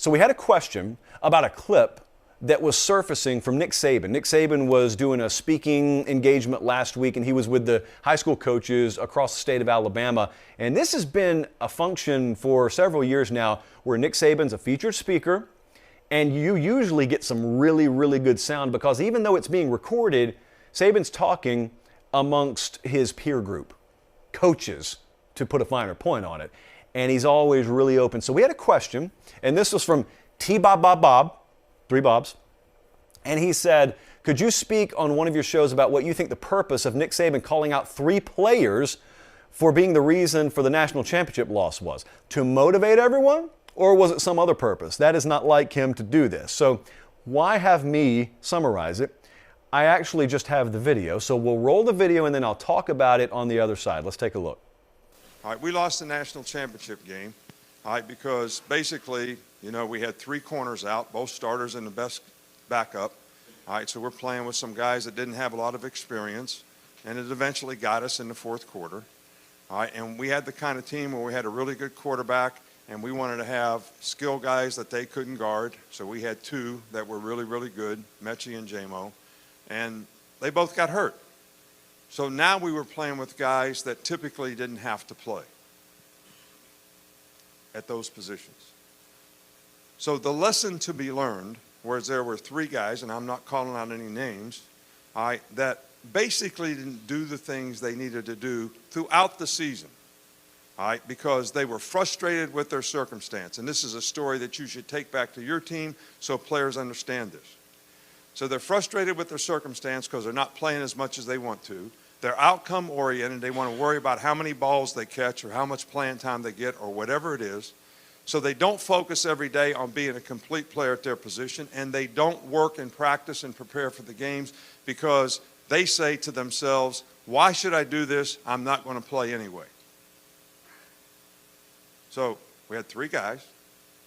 So we had a question about a clip that was surfacing from Nick Saban. Nick Saban was doing a speaking engagement last week, and he was with the high school coaches across the state of Alabama. And this has been a function for several years now where Nick Saban's a featured speaker, and you usually get some really, really good sound because even though it's being recorded, Saban's talking amongst his peer group, coaches, to put a finer point on it. And he's always really open. So we had a question, and this was from T-Bob, 3 Bobs. And he said, could you speak on one of your shows about what you think the purpose of Nick Saban calling out 3 players for being the reason for the national championship loss was? To motivate everyone, or was it some other purpose? That is not like him to do this. So why have me summarize it? I actually just have the video. So we'll roll the video and then I'll talk about it on the other side. Let's take a look. All right, we lost the national championship game, all right, because basically, you know, we had 3 corners out, both starters and the best backup. All right, so we're playing with some guys that didn't have a lot of experience, and it eventually got us in the 4th quarter. All right, and we had the kind of team where we had a really good quarterback, and we wanted to have skill guys that they couldn't guard. So we had 2 that were really, really good, Mechie and J-Mo, and they both got hurt. So now we were playing with guys that typically didn't have to play at those positions. So the lesson to be learned, whereas there were 3 guys, and I'm not calling out any names, all right, that basically didn't do the things they needed to do throughout the season, all right, because they were frustrated with their circumstance. And this is a story that you should take back to your team so players understand this. So they're frustrated with their circumstance because they're not playing as much as they want to. They're outcome oriented. They want to worry about how many balls they catch or how much playing time they get or whatever it is. So they don't focus every day on being a complete player at their position, and they don't work and practice and prepare for the games because they say to themselves, why should I do this? I'm not going to play anyway. So we had 3 guys.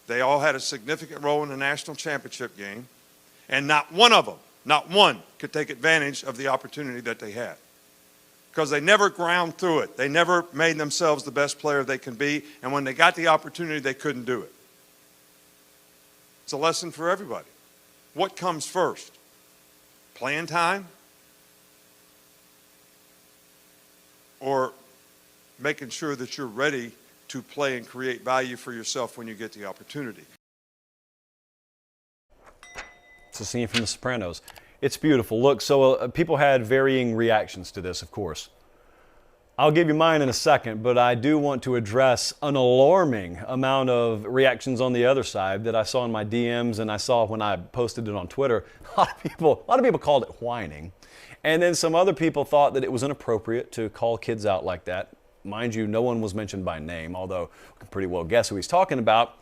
They all had a significant role in the national championship game, and not one of them, not one, could take advantage of the opportunity that they had. Because they never ground through it. They never made themselves the best player they can be, and when they got the opportunity, they couldn't do it. It's a lesson for everybody. What comes first? Playing time? Or making sure that you're ready to play and create value for yourself when you get the opportunity? It's a scene from The Sopranos. It's beautiful. Look, so people had varying reactions to this, of course. I'll give you mine in a second, but I do want to address an alarming amount of reactions on the other side that I saw in my DMs and I saw when I posted it on Twitter. A lot of people called it whining. And then some other people thought that it was inappropriate to call kids out like that. Mind you, no one was mentioned by name, although we can pretty well guess who he's talking about.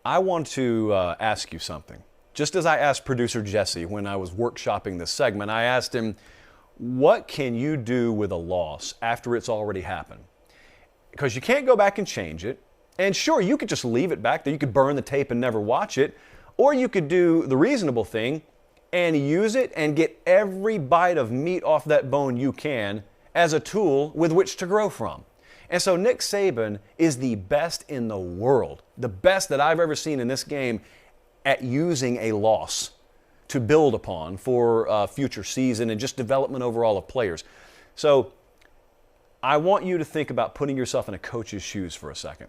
I want to ask you something. Just as I asked producer Jesse when I was workshopping this segment, I asked him, what can you do with a loss after it's already happened? Because you can't go back and change it. And sure, you could just leave it back there. You could burn the tape and never watch it. Or you could do the reasonable thing and use it and get every bite of meat off that bone you can as a tool with which to grow from. And so Nick Saban is the best in the world, the best that I've ever seen in this game at using a loss to build upon for a future season and just development overall of players. So I want you to think about putting yourself in a coach's shoes for a second,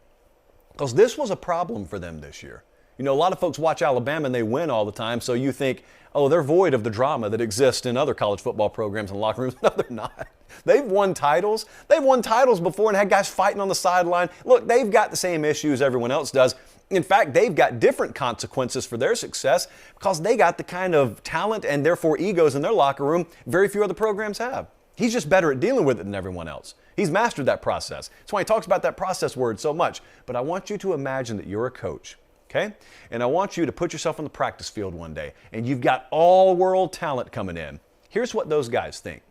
because this was a problem for them this year. You know, a lot of folks watch Alabama and they win all the time, so you think, oh, they're void of the drama that exists in other college football programs and locker rooms. No, they're not. They've won titles. They've won titles before and had guys fighting on the sideline. Look, they've got the same issues everyone else does. In fact, they've got different consequences for their success because they got the kind of talent and therefore egos in their locker room very few other programs have. He's just better at dealing with it than everyone else. He's mastered that process. That's why he talks about that process word so much. But I want you to imagine that you're a coach, okay? And I want you to put yourself on the practice field one day and you've got all world talent coming in. Here's what those guys think.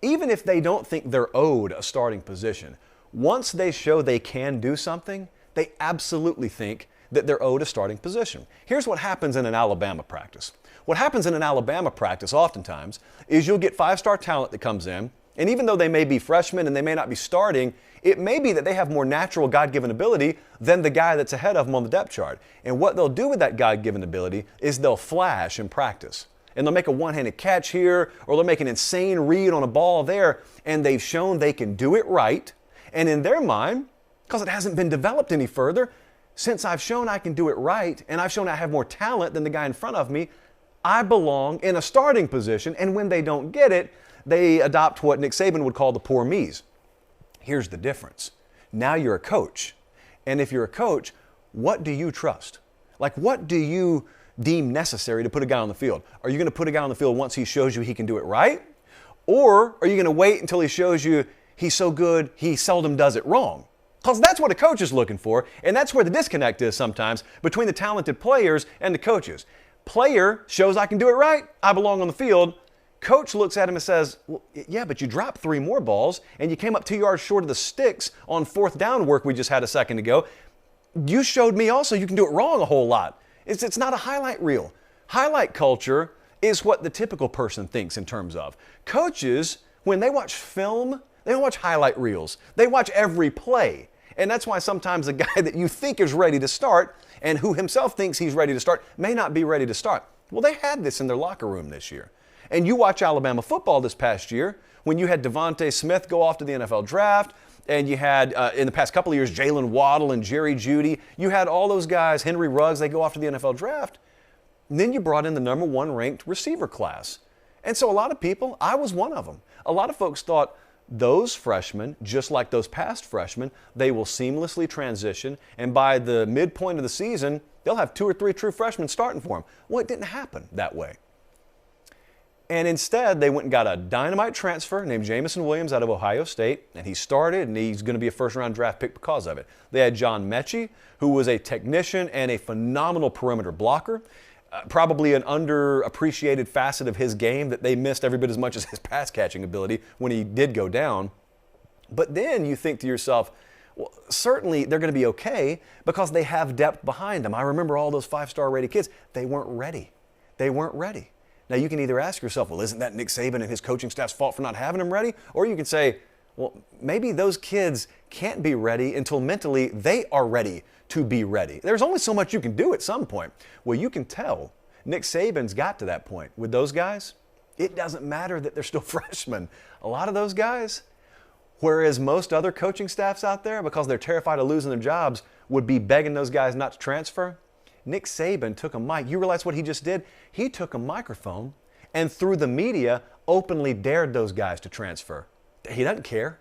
Even if they don't think they're owed a starting position, once they show they can do something, they absolutely think that they're owed a starting position. Here's what happens in an Alabama practice. What happens in an Alabama practice oftentimes is you'll get 5-star talent that comes in, And even though they may be freshmen and they may not be starting, it may be that they have more natural God-given ability than the guy that's ahead of them on the depth chart. And what they'll do with that God-given ability is they'll flash in practice. And they'll make a one-handed catch here, or they'll make an insane read on a ball there, and they've shown they can do it right. And in their mind, because it hasn't been developed any further, since I've shown I can do it right, and I've shown I have more talent than the guy in front of me, I belong in a starting position. And when they don't get it, they adopt what Nick Saban would call the poor me's. Here's the difference. Now you're a coach. And if you're a coach, what do you trust? Like, what do you deem necessary to put a guy on the field? Are you going to put a guy on the field once he shows you he can do it right? Or are you going to wait until he shows you he's so good he seldom does it wrong? Because that's what a coach is looking for, and that's where the disconnect is sometimes between the talented players and the coaches. Player shows I can do it right, I belong on the field. Coach looks at him and says, well, yeah, but you dropped 3 more balls and you came up 2 yards short of the sticks on 4th down work we just had a second ago. You showed me also you can do it wrong a whole lot. It's not a highlight reel. Highlight culture is what the typical person thinks in terms of. Coaches, when they watch film, they don't watch highlight reels. They watch every play. And that's why sometimes a guy that you think is ready to start and who himself thinks he's ready to start may not be ready to start. Well, they had this in their locker room this year. And you watch Alabama football this past year when you had Devontae Smith go off to the NFL draft, and you had, in the past couple of years, Jalen Waddle and Jerry Jeudy. You had all those guys, Henry Ruggs, they go off to the NFL draft. And then you brought in the number 1 ranked receiver class. And so a lot of people, I was one of them. A lot of folks thought those freshmen, just like those past freshmen, they will seamlessly transition, and by the midpoint of the season, they'll have 2 or 3 true freshmen starting for them. Well, it didn't happen that way. And instead, they went and got a dynamite transfer named Jamison Williams out of Ohio State, and he started, and he's going to be a first-round draft pick because of it. They had John Mechie, who was a technician and a phenomenal perimeter blocker, probably an underappreciated facet of his game that they missed every bit as much as his pass-catching ability when he did go down. But then you think to yourself, well, certainly they're going to be okay because they have depth behind them. I remember all those 5-star rated kids. They weren't ready. They weren't ready. Now, you can either ask yourself, well, isn't that Nick Saban and his coaching staff's fault for not having them ready? Or you can say, well, maybe those kids can't be ready until mentally they are ready to be ready. There's only so much you can do at some point. Well, you can tell Nick Saban's got to that point. With those guys, it doesn't matter that they're still freshmen. A lot of those guys, whereas most other coaching staffs out there, because they're terrified of losing their jobs, would be begging those guys not to transfer, Nick Saban took a mic. You realize what he just did? He took a microphone and through the media openly dared those guys to transfer. He doesn't care.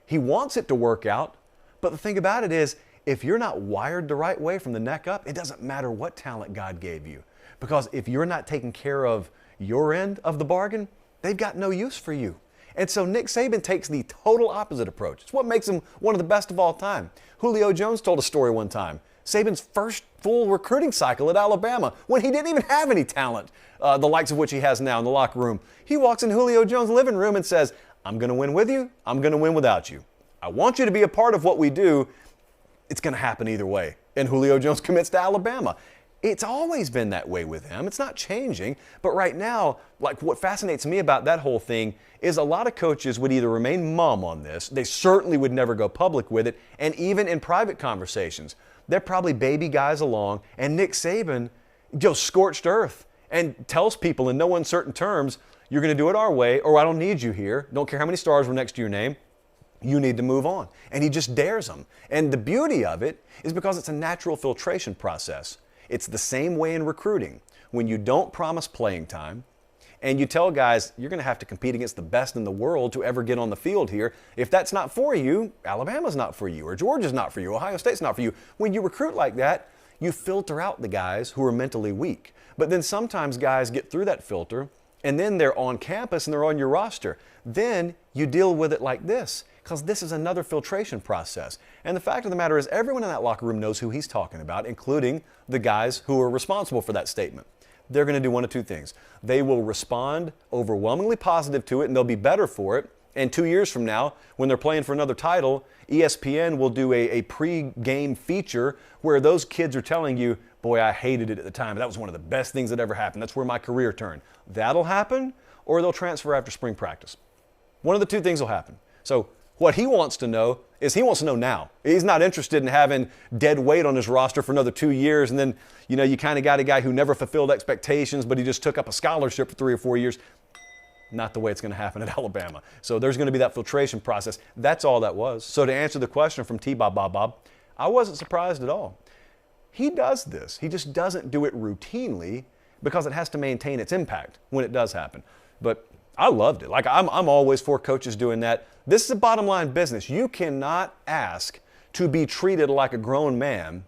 He wants it to work out. But the thing about it is, if you're not wired the right way from the neck up, it doesn't matter what talent God gave you. Because if you're not taking care of your end of the bargain, they've got no use for you. And so Nick Saban takes the total opposite approach. It's what makes him one of the best of all time. Julio Jones told a story one time. Saban's first full recruiting cycle at Alabama, when he didn't even have any talent, the likes of which he has now in the locker room. He walks in Julio Jones' living room and says, I'm going to win with you, I'm going to win without you. I want you to be a part of what we do. It's going to happen either way. And Julio Jones commits to Alabama. It's always been that way with him. It's not changing. But right now, like what fascinates me about that whole thing is a lot of coaches would either remain mum on this. They certainly would never go public with it. And even in private conversations, they're probably baby guys along. And Nick Saban goes scorched earth and tells people in no uncertain terms, you're going to do it our way, or I don't need you here. Don't care how many stars were next to your name. You need to move on. And he just dares them. And the beauty of it is because it's a natural filtration process. It's the same way in recruiting. When you don't promise playing time and you tell guys you're going to have to compete against the best in the world to ever get on the field here, if that's not for you, Alabama's not for you, or Georgia's not for you, Ohio State's not for you. When you recruit like that, you filter out the guys who are mentally weak. But then sometimes guys get through that filter and then they're on campus and they're on your roster. Then you deal with it like this, because this is another filtration process. And the fact of the matter is everyone in that locker room knows who he's talking about, including the guys who are responsible for that statement. They're going to do one of two things. They will respond overwhelmingly positive to it and they'll be better for it. And 2 years from now, when they're playing for another title, ESPN will do a pre-game feature where those kids are telling you, boy, I hated it at the time. That was one of the best things that ever happened. That's where my career turned. That'll happen, or they'll transfer after spring practice. One of the two things will happen. So what he wants to know is he wants to know now. He's not interested in having dead weight on his roster for another 2 years, and then, you kind of got a guy who never fulfilled expectations, but he just took up a scholarship for 3 or 4 years. Not the way it's going to happen at Alabama. So there's going to be that filtration process. That's all that was. So to answer the question from T-Bob, I wasn't surprised at all. He does this. He just doesn't do it routinely because it has to maintain its impact when it does happen. But I loved it. Like, I'm always for coaches doing that. This is a bottom line business. You cannot ask to be treated like a grown man,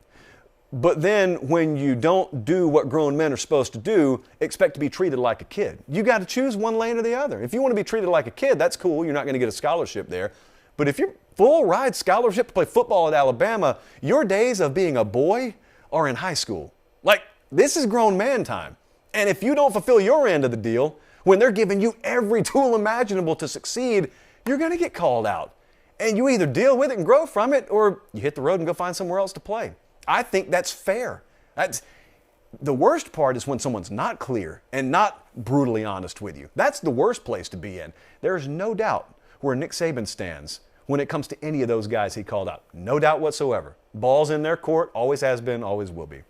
but then when you don't do what grown men are supposed to do, expect to be treated like a kid. You got to choose one lane or the other. If you want to be treated like a kid, that's cool. You're not going to get a scholarship there. But if you're full ride scholarship to play football at Alabama, your days of being a boy are in high school. Like, this is grown man time. And if you don't fulfill your end of the deal, when they're giving you every tool imaginable to succeed, you're going to get called out. And you either deal with it and grow from it, or you hit the road and go find somewhere else to play. I think that's fair. The worst part is when someone's not clear and not brutally honest with you. That's the worst place to be in. There's no doubt where Nick Saban stands when it comes to any of those guys he called out. No doubt whatsoever. Ball's in their court, always has been, always will be.